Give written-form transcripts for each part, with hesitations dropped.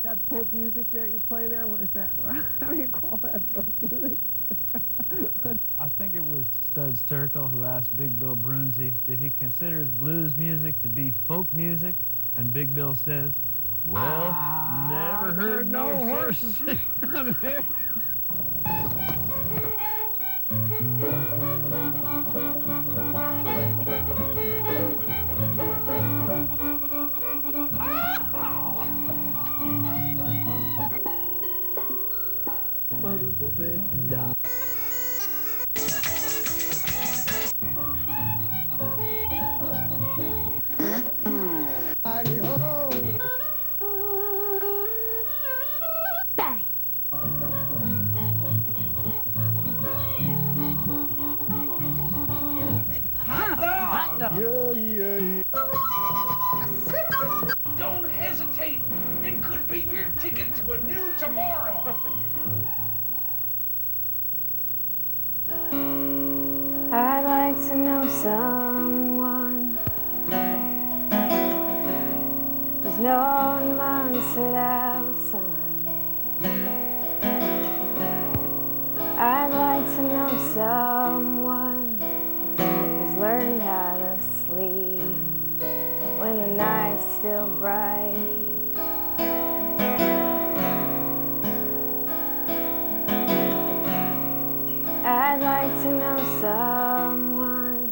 Is that folk music that you play there? What is that? How do you call that folk music? I think it was Studs Terkel who asked Big Bill Brunzi, did he consider his blues music to be folk music? And Big Bill says, well, never heard no horses. Don't hesitate. It could be your ticket to a new tomorrow. I'd like to know someone who's known months without sun. I'd like to know someone who's learned how to sleep when the night's still bright. I'd like to know someone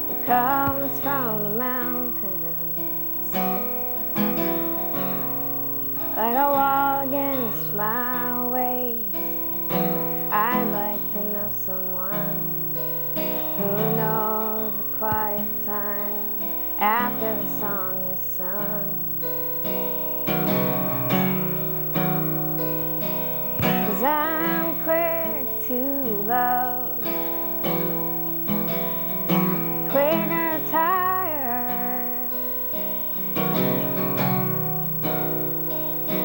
who comes from the mountains like a wall against my ways. I'd like to know someone who knows the quiet time after the song is sung. 'Cause I'm quick to love, quick to tire.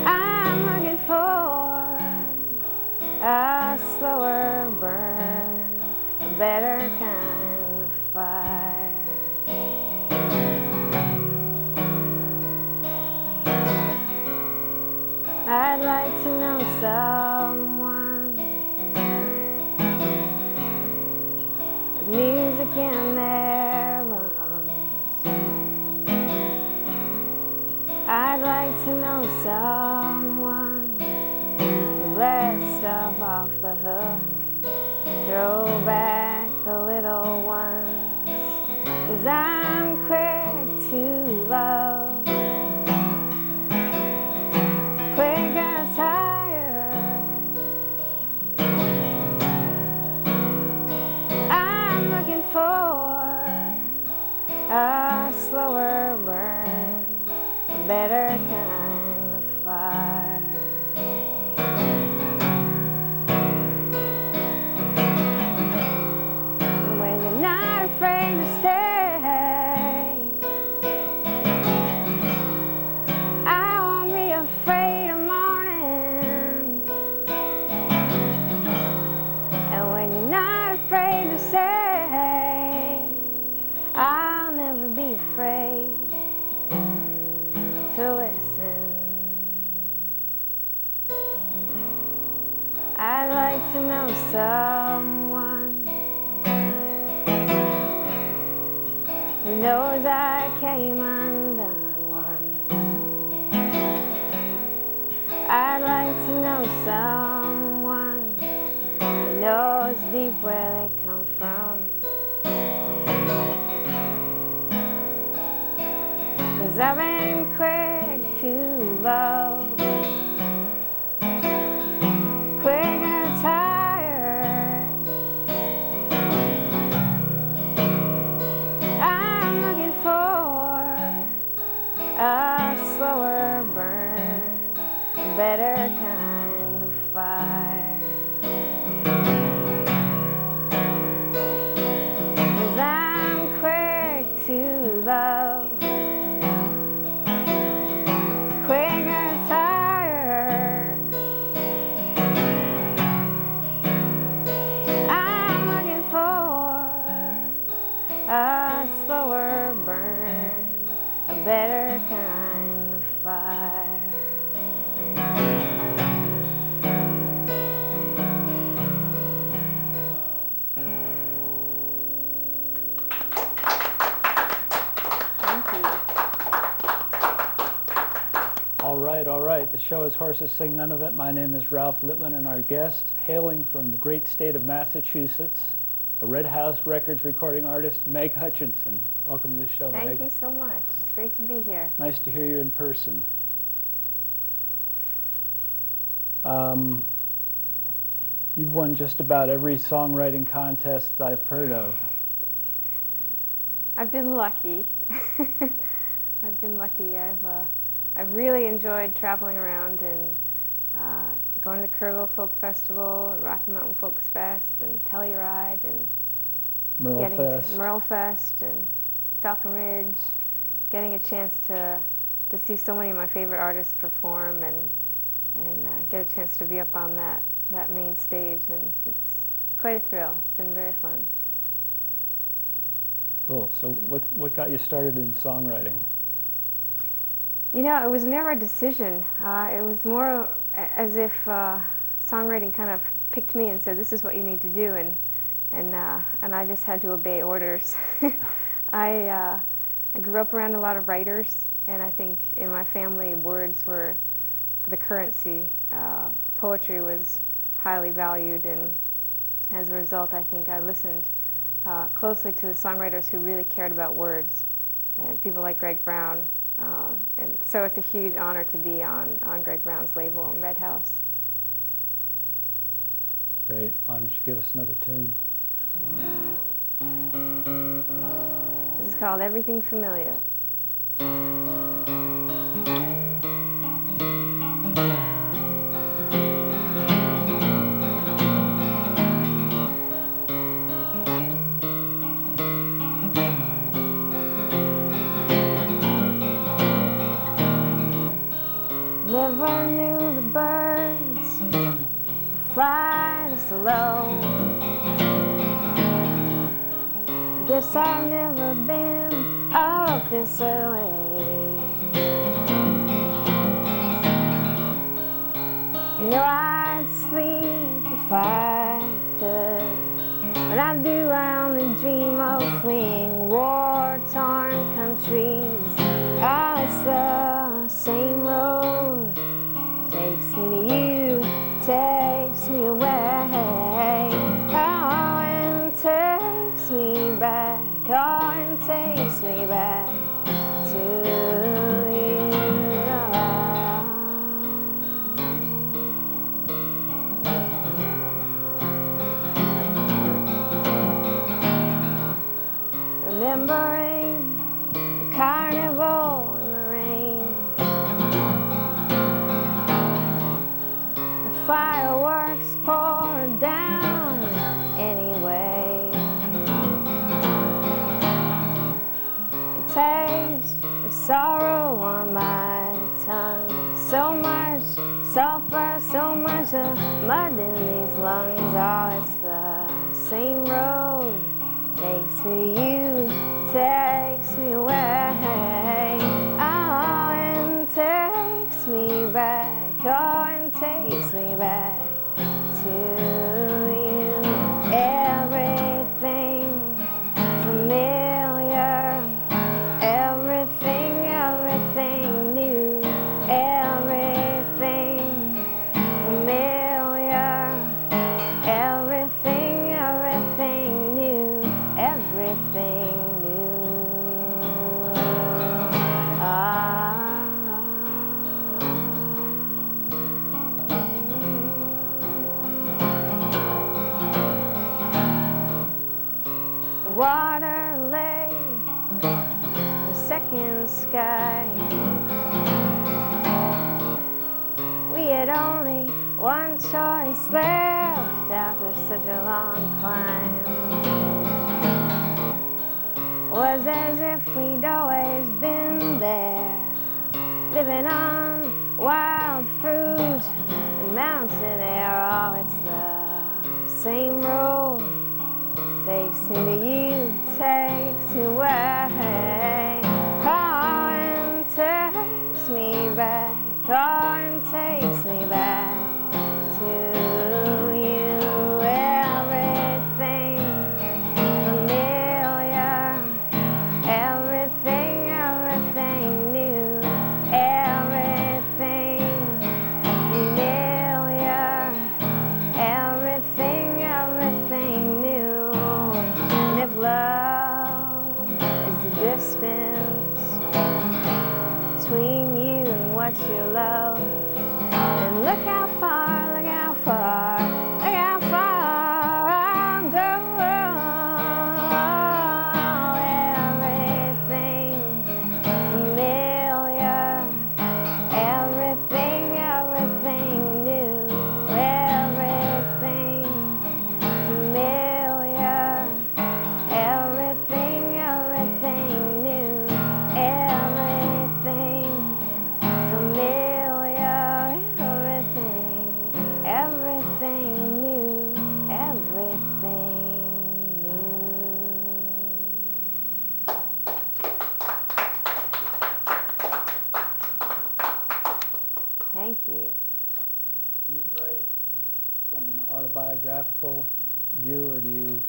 I'm looking for a slower burn, a better kind of fire. I'd like to know someone with music in their lungs. I'd like to know someone who lets stuff off the hook, throw back the little ones. 'Cause I'm quick to love, quick as tire. I'm looking for a slower burn, a better kind of fire. And when you're not afraid to stay, I won't be afraid of morning. And when you're not afraid to say, I'll never be afraid to listen. I'd like to know someone who knows I came undone once. I'd like to know someone who knows deep where they come from. 'Cause I've been quick to love, quick to tire. I'm looking for a slower burn, a better kind of fire. 'Cause I'm quick to love, quick as tire. I'm looking for a slower burn, a better kind all right. The show is Horses Sing None of It. My name is Ralph Litwin, and our guest, hailing from the great state of Massachusetts, a Red House Records recording artist, Meg Hutchinson. Welcome to the show, Meg. Thank you so much. It's great to be here. Nice to hear you in person. You've won just about every songwriting contest I've heard of. I've been lucky. I've been lucky. I've really enjoyed traveling around and going to the Kerrville Folk Festival, Rocky Mountain Folks Fest, and Telluride, and getting to Merle Fest and Falcon Ridge, getting a chance to see so many of my favorite artists perform and get a chance to be up on that main stage, and it's quite a thrill. It's been very fun. Cool. So what got you started in songwriting? You know, it was never a decision. It was more as if songwriting kind of picked me and said, "This is what you need to do," and I just had to obey orders. I grew up around a lot of writers, and I think in my family, words were the currency. Poetry was highly valued, and as a result, I think I listened closely to the songwriters who really cared about words, and people like Greg Brown. And so it's a huge honor to be on Greg Brown's label, Red House. Great. Why don't you give us another tune? This is called Everything Familiar. Never knew the birds could fly this low. Guess I've never been up this early. You know I'd sleep if I could. When I do, I only dream of fleeing war-torn countries. Oh, it's the same road. Takes me to you, takes me away. Oh, and takes me back. Oh, and takes me back to you. Remembering the carnival in the rain, the fireworks poured down anyway, the taste of sorrow on my tongue, so much sulfur, so much of mud in these lungs. Oh, it's the same road. Takes me to you, takes me away. Oh, and takes me back. Oh, and takes me back to you. Everything familiar, everything, everything new. Everything familiar, everything, everything new. Everything new. The water lay, the second sky. We had only one choice left after such a long climb. Was as if we'd always been there, living on wild fruit and mountain air. Oh, it's the same road. Takes me to you, takes me away. Oh, and takes me back. Oh, and takes me back to you. Everything familiar, everything, everything new. Everything what you love. And look how far, look how far, look how far I'll go. Everything familiar, everything, everything new, everything familiar, everything, everything new, everything familiar, everything, everything new, everything new. Thank you. Do you write from an autobiographical view, or do you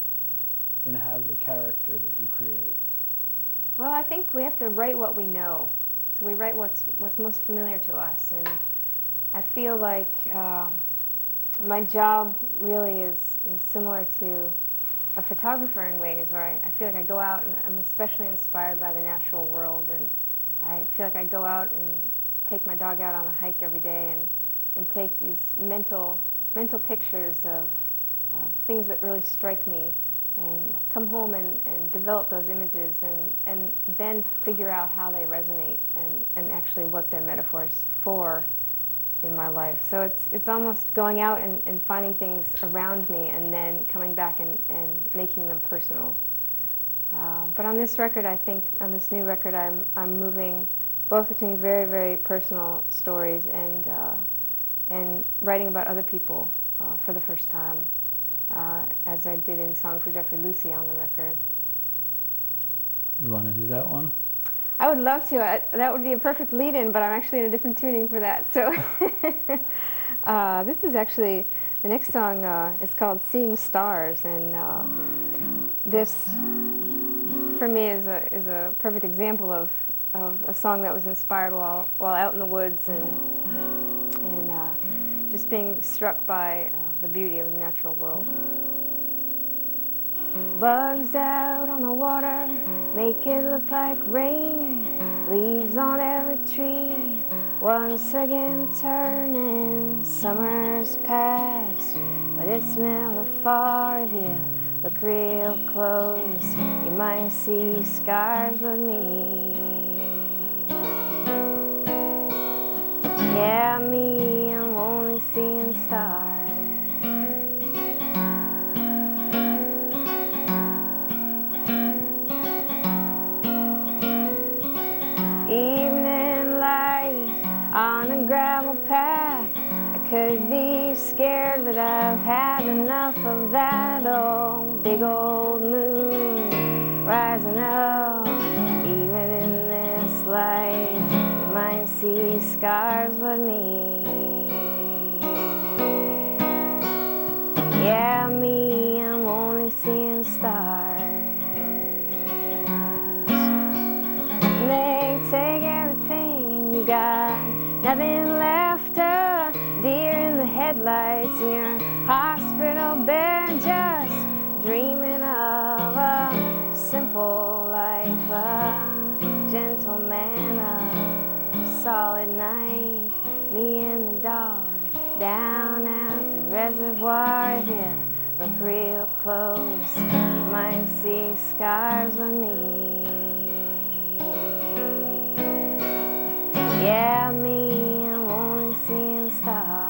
inhabit a character that you create? Well, I think we have to write what we know. So we write what's most familiar to us, and I feel like my job really is similar to a photographer in ways, where I feel like I go out and I'm especially inspired by the natural world, and I feel like I go out and take my dog out on a hike every day and take these mental pictures of things that really strike me, and come home and develop those images, and then figure out how they resonate and actually what they're metaphors for in my life. So it's almost going out and finding things around me and then coming back and making them personal. But on this record, I think, on this new record, I'm moving both between very, very personal stories and writing about other people for the first time, as I did in Song for Jeffrey Lucy on the record. You want to do that one? I would love to. That would be a perfect lead-in, but I'm actually in a different tuning for that. So this is actually, the next song is called Seeing Stars, and this, for me, is a perfect example of a song that was inspired while out in the woods and just being struck by the beauty of the natural world. Bugs out on the water make it look like rain. Leaves on every tree once again turning. Summer's past, but it's never far. If you look real close, you might see scars with me. Yeah, me, I'm only seeing stars. Evening light on a gravel path. I could be scared, but I've had enough of that. Oh, big old moon rising up. Even in this light, you might see scars with me. Yeah, me, I'm only seeing stars. They take everything and you got nothing left. A deer in the headlights in your hospital bed, just dreaming of a simple life, a gentleman, a solid night. Me and the dog down at the reservoir. If you look real close, you might see scars with me. Yeah, me, I'm only seeing stars.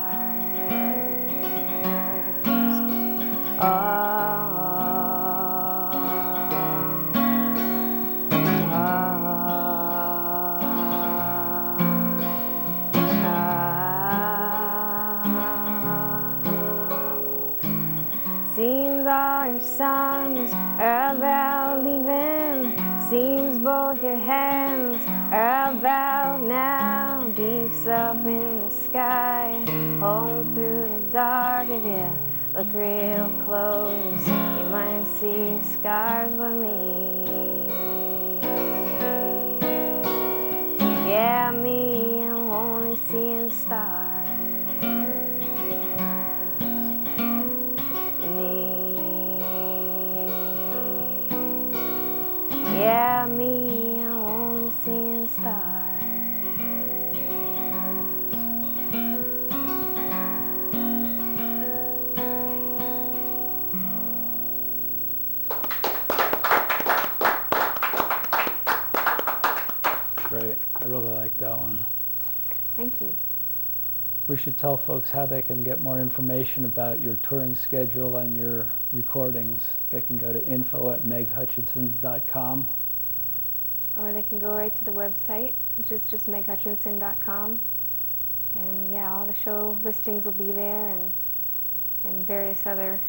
Seems all your songs are about leaving. Seems both your hands are about now. Geese up in the sky, home through the dark. If you look real close, you might see scars with me. Yeah, me, I'm only seeing stars. Yeah, me, I'm only seeing stars. I really like that one. Thank you. We should tell folks how they can get more information about your touring schedule and your recordings. They can go to info@meghutchinson.com. Or they can go right to the website, which is just meghutchinson.com. And yeah, all the show listings will be there, and various other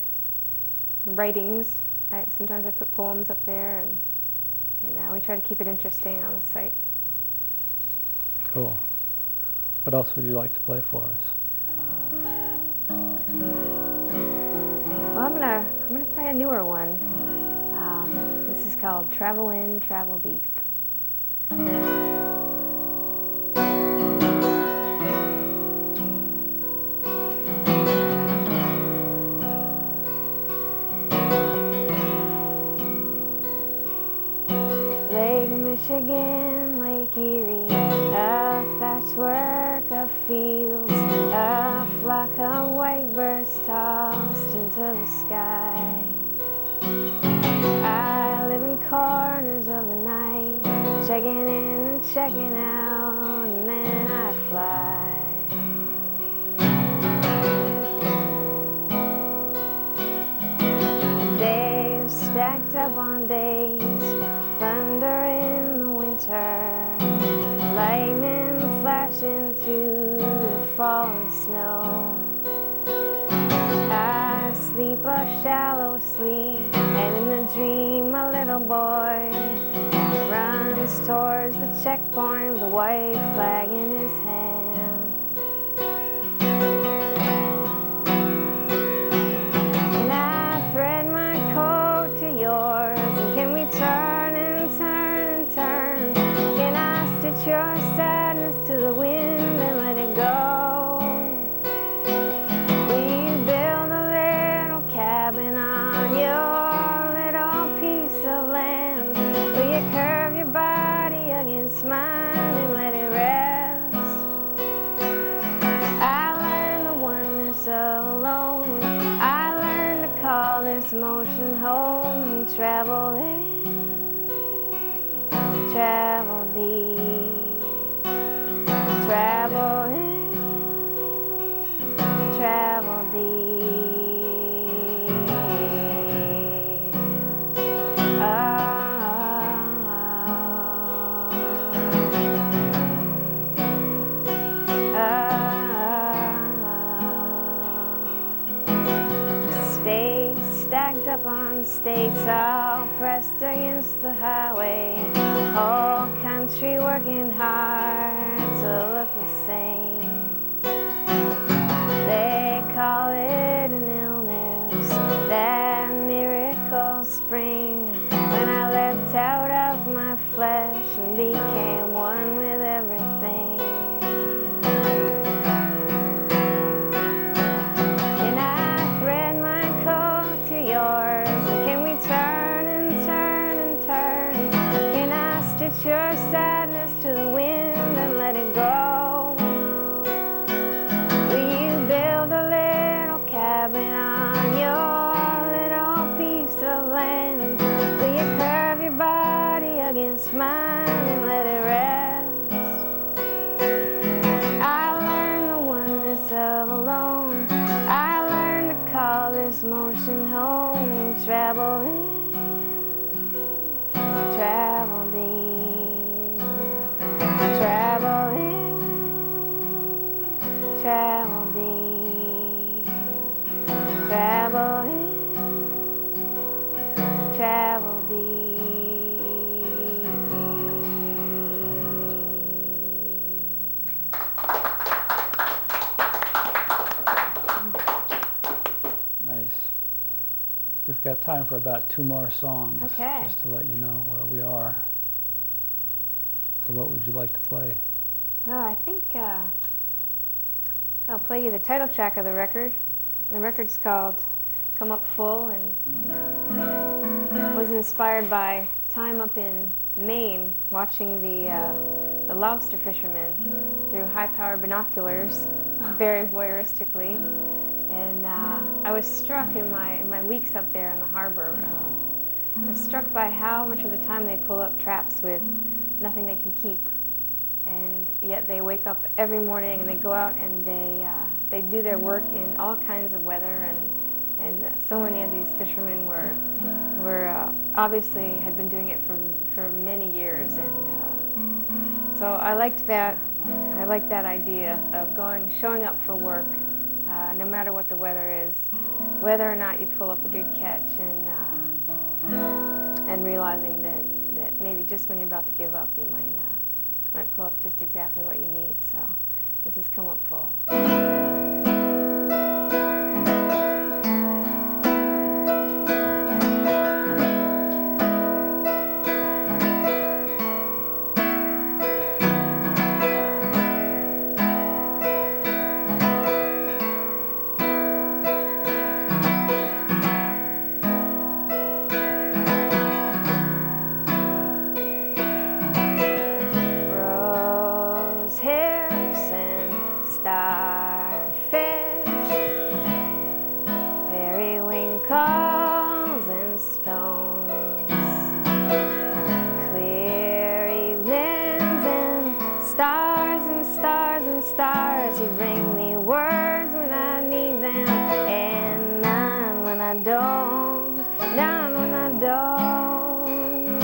writings. Sometimes I put poems up there, and we try to keep it interesting on the site. Cool. What else would you like to play for us? Well, I'm gonna play a newer one. This is called "Travel In, Travel Deep." Lake Michigan, Lake Erie, a patchwork of fields, a flock of white birds tossed into the sky. I live in corners of the night, checking in and checking out, and then I fly. Days stacked up on days, thunder in the winter, lightning flashing through the falling snow. I sleep a shallow sleep, and in the dream a little boy runs towards the checkpoint with a white flag in his hand. Can I thread my coat to yours, and can we turn and turn and turn? Can I stitch your sadness to the wind and let it go? Will you build a little cabin on your little piece of land? Will you curve your body against mine and let it rest? I learned the oneness of alone. I learned to call this motion home. Travel in, travel deep. Travel in, travel deep. States stacked up on states, all pressed against the highway. Whole country working hard to look the same. They call it an illness, that miracle spring, when I leapt out of my flesh and became one with everything. Can I thread my coat to yours, and can we turn and turn and turn? Can I stitch your sadness to the wind and let it go? Will you build a little cabin on your little piece of land? Will you curve your body against mine and let it rest? I learned the oneness of alone. I learned to call this motion home. Travel in, travel deep. Travel in, travel deep. Travel in, travel deep. Nice. We've got time for about 2 more songs, Okay. just to let you know where we are. So what would you like to play? Well, I think I'll play you the title track of the record. The record's called Come Up Full, and was inspired by time up in Maine watching the lobster fishermen through high-powered binoculars, very voyeuristically. And I was struck in my weeks up there in the harbor. I was struck by how much of the time they pull up traps with nothing they can keep. and yet they wake up every morning and they go out and they do their work in all kinds of weather, and so many of these fishermen were obviously had been doing it for many years, and so I liked that idea of showing up for work, no matter what the weather is, whether or not you pull up a good catch, and realizing that maybe just when you're about to give up, you might pull up just exactly what you need. So this has come up full. Stars, you bring me words when I need them, and none when I don't, none when I don't.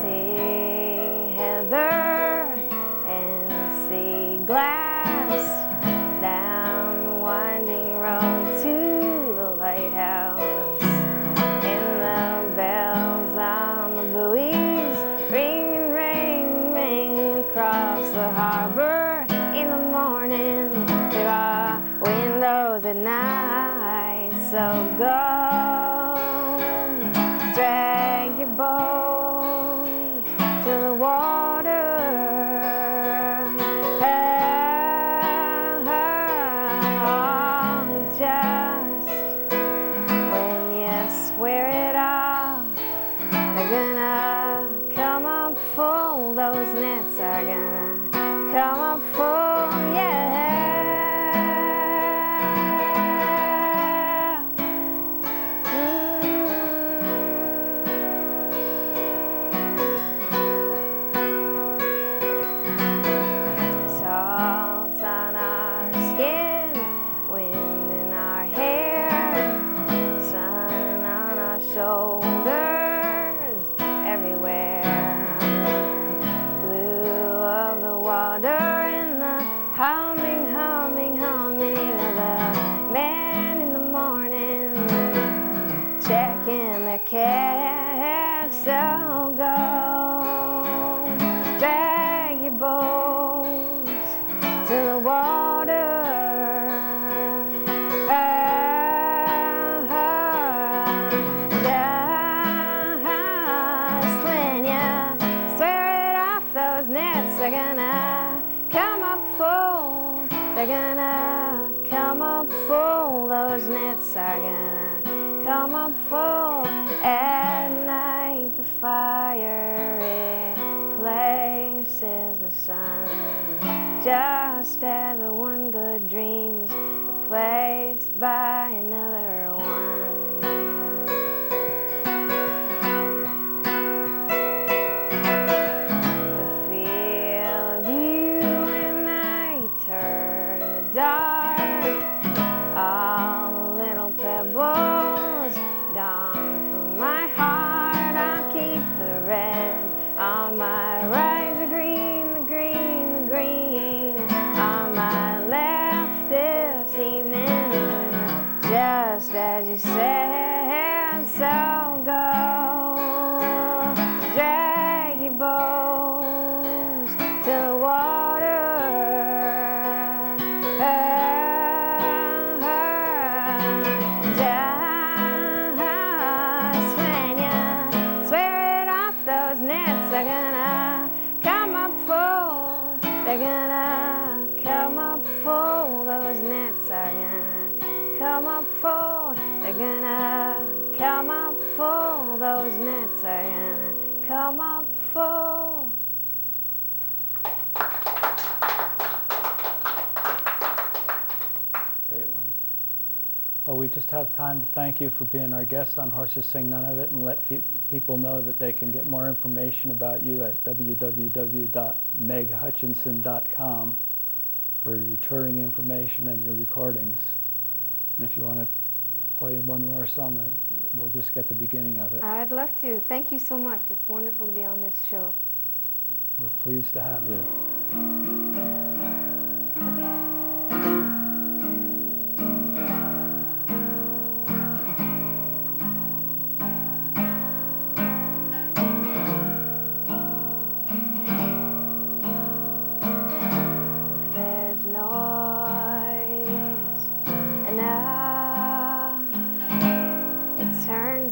See heather and see glass down the winding road to lighthouse, and the bells on the buoys ring and ring, ring across the harbor in the morning through our windows at night. So go, drag your boat to the water. Swear it off, they're gonna come up full, those nets are gonna come up full, yeah. Salt on our skin, wind in our hair, sun on our shoulders, everywhere. Blue of the water and the humming, humming, humming of the men in the morning checking their catch. So go, drag your boat to the water. They're gonna come up full, they're gonna come up full, those nets are gonna come up full. At night the fire replaces the sun, just as one good dream's replaced by another one. Dark, all the little pebbles gone from my heart. I'll keep the red on my right, the green, the green, the green on my left this evening, just as you said. So go, drag your boats to the water. They're gonna come up full, they're gonna come up full, those nets are gonna come up full, they're gonna come up full, those nets are gonna come up full. Great Well, we just have time to thank you for being our guest on Horses Sing None of It, and let people know that they can get more information about you at www.meghutchinson.com for your touring information and your recordings. And if you want to play one more song, we'll just get the beginning of it. I'd love to. Thank you so much. It's wonderful to be on this show. We're pleased to have you.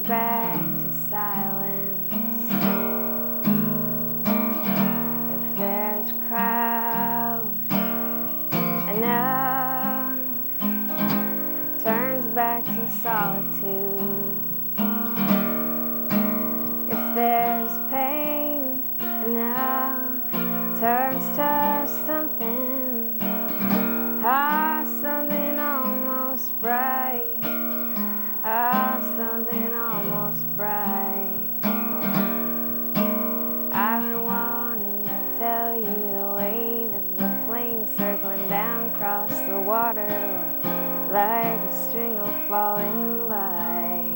Back to silence. If there's crowd enough, turns back to solitude. If there's pain enough, turns to something, something almost bright. Something almost bright. I've been wanting to tell you the way that the plane circling down across the water looked like a string of falling lights.